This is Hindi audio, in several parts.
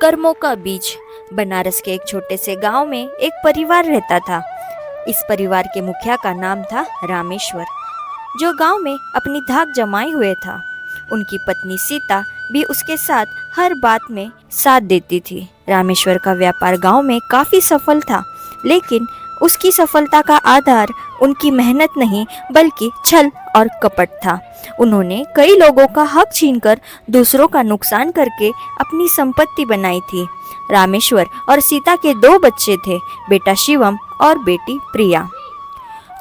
कर्मों का बीज। बनारस के एक छोटे से गांव में एक परिवार रहता था। इस परिवार के मुखिया का नाम था रामेश्वर, जो गांव में अपनी धाक जमाए हुए था। उनकी पत्नी सीता भी उसके साथ हर बात में साथ देती थी। रामेश्वर का व्यापार गांव में काफी सफल था, लेकिन उसकी सफलता का आधार उनकी मेहनत नहीं बल्कि छल और कपट था। उन्होंने कई लोगों का हक छीनकर दूसरों का नुकसान करके अपनी संपत्ति बनाई थी। रामेश्वर और सीता के 2 बच्चे थे, बेटा शिवम और बेटी प्रिया।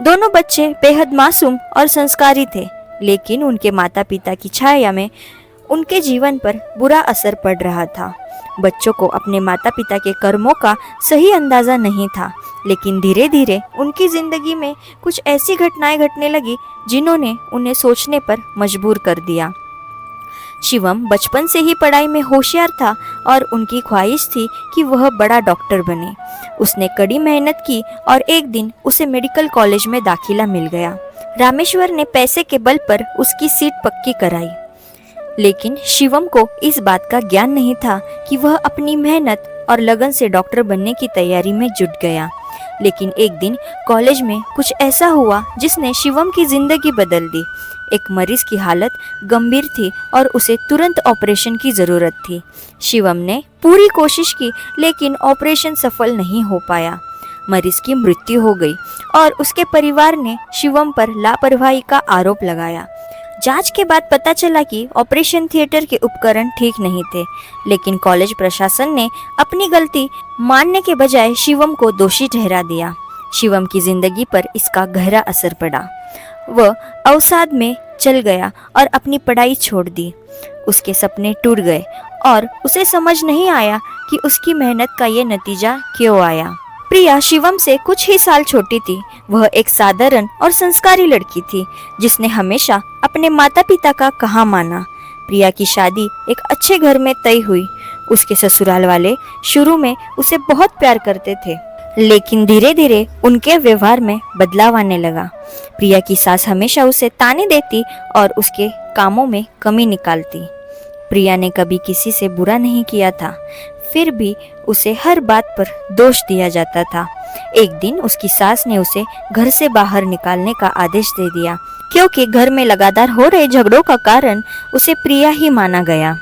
दोनों बच्चे बेहद मासूम और संस्कारी थे, लेकिन उनके माता पिता की छाया में उनके जीवन पर बुरा असर पड़ रहा था। बच्चों को अपने माता पिता के कर्मों का सही अंदाजा नहीं था, लेकिन धीरे धीरे उनकी जिंदगी में कुछ ऐसी घटनाएं घटने लगी जिन्होंने उन्हें सोचने पर मजबूर कर दिया। शिवम बचपन से ही पढ़ाई में होशियार था और उनकी ख्वाहिश थी कि वह बड़ा डॉक्टर बने। उसने कड़ी मेहनत की और एक दिन उसे मेडिकल कॉलेज में दाखिला मिल गया। रामेश्वर ने पैसे के बल पर उसकी सीट पक्की कराई, लेकिन शिवम को इस बात का ज्ञान नहीं था कि वह अपनी मेहनत और लगन से डॉक्टर बनने की तैयारी में जुट गया। लेकिन एक दिन कॉलेज में कुछ ऐसा हुआ जिसने शिवम की जिंदगी बदल दी। एक मरीज की हालत गंभीर थी और उसे तुरंत ऑपरेशन की जरूरत थी। शिवम ने पूरी कोशिश की, लेकिन ऑपरेशन सफल नहीं हो पाया। मरीज की मृत्यु हो गई और उसके परिवार ने शिवम पर लापरवाही का आरोप लगाया। जांच के बाद पता चला कि ऑपरेशन थिएटर के उपकरण ठीक नहीं थे, लेकिन कॉलेज प्रशासन ने अपनी गलती मानने के बजाय शिवम को दोषी ठहरा दिया। शिवम की जिंदगी पर इसका गहरा असर पड़ा। वह अवसाद में चल गया और अपनी पढ़ाई छोड़ दी। उसके सपने टूट गए और उसे समझ नहीं आया कि उसकी मेहनत का ये नतीजा क्यों आया। प्रिया शिवम से कुछ ही साल छोटी थी। वह एक साधारण और संस्कारी लड़की थी, जिसने हमेशा अपने माता पिता का कहा माना। प्रिया की शादी एक अच्छे घर में तय हुई। उसके ससुराल वाले शुरू में उसे बहुत प्यार करते थे, लेकिन धीरे धीरे उनके व्यवहार में बदलाव आने लगा। प्रिया की सास हमेशा उसे ताने देती और उसके कामों में कमी निकालती। प्रिया ने कभी किसी से बुरा नहीं किया था, फिर भी उसे हर बात पर दोष दिया जाता था। एक दिन उसकी सास ने उसे घर से बाहर निकालने का आदेश दे दिया, क्योंकि घर में लगातार हो रहे झगड़ों का कारण उसे प्रिया ही माना गया।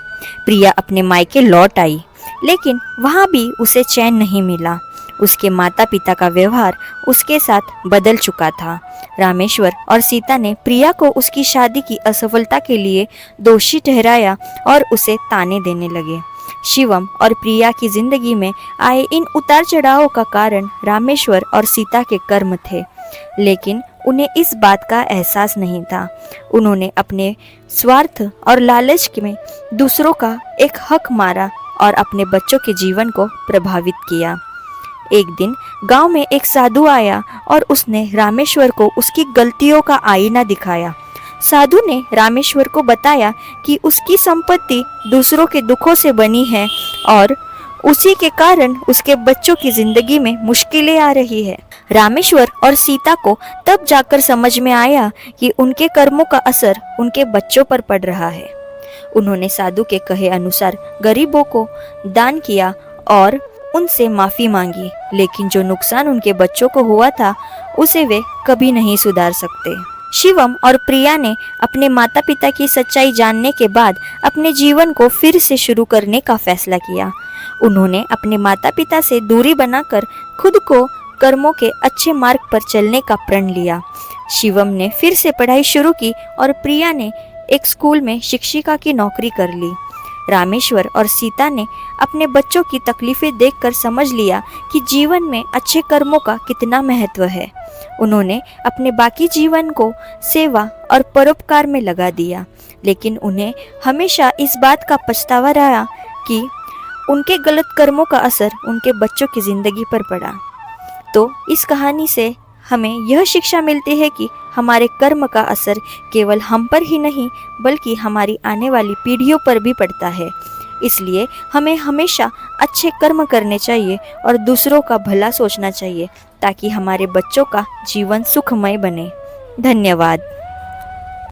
प्रिया अपने मायके लौट आई, लेकिन वहां भी उसे चैन नहीं मिला। उसके माता पिता का व्यवहार उसके साथ बदल चुका था। रामेश्वर और सीता ने प्रिया को उसकी शादी की असफलता के लिए दोषी ठहराया और उसे ताने देने लगे। शिवम और प्रिया की जिंदगी में आए इन उतार चढ़ावों का कारण रामेश्वर और सीता के कर्म थे, लेकिन उन्हें इस बात का एहसास नहीं था। उन्होंने अपने स्वार्थ और लालच में दूसरों का एक हक मारा और अपने बच्चों के जीवन को प्रभावित किया। एक दिन गांव में एक साधु आया और उसने रामेश्वर को उसकी गलतियों का आईना दिखाया। साधु ने रामेश्वर को बताया कि उसकी संपत्ति दूसरों के दुखों से बनी है और उसी के कारण उसके बच्चों की जिंदगी में मुश्किलें आ रही है। रामेश्वर और सीता को तब जाकर समझ में आया कि उनके कर्मों का असर उनके बच्चों पर पड़ रहा है। उन्होंने साधु के कहे अनुसार गरीबों को दान किया और उनसे माफी मांगी, लेकिन जो नुकसान उनके बच्चों को हुआ था उसे वे कभी नहीं सुधार सकते। शिवम और प्रिया ने अपने माता पिता की सच्चाई जानने के बाद अपने जीवन को फिर से शुरू करने का फैसला किया। उन्होंने अपने माता पिता से दूरी बनाकर खुद को कर्मों के अच्छे मार्ग पर चलने का प्रण लिया। शिवम ने फिर से पढ़ाई शुरू की और प्रिया ने एक स्कूल में शिक्षिका की नौकरी कर ली। रामेश्वर और सीता ने अपने बच्चों की तकलीफें देखकर समझ लिया कि जीवन में अच्छे कर्मों का कितना महत्व है। उन्होंने अपने बाकी जीवन को सेवा और परोपकार में लगा दिया, लेकिन उन्हें हमेशा इस बात का पछतावा रहा कि उनके गलत कर्मों का असर उनके बच्चों की जिंदगी पर पड़ा। तो इस कहानी से हमें यह शिक्षा मिलती है कि हमारे कर्म का असर केवल हम पर ही नहीं बल्कि हमारी आने वाली पीढ़ियों पर भी पड़ता है। इसलिए हमें हमेशा अच्छे कर्म करने चाहिए और दूसरों का भला सोचना चाहिए, ताकि हमारे बच्चों का जीवन सुखमय बने। धन्यवाद।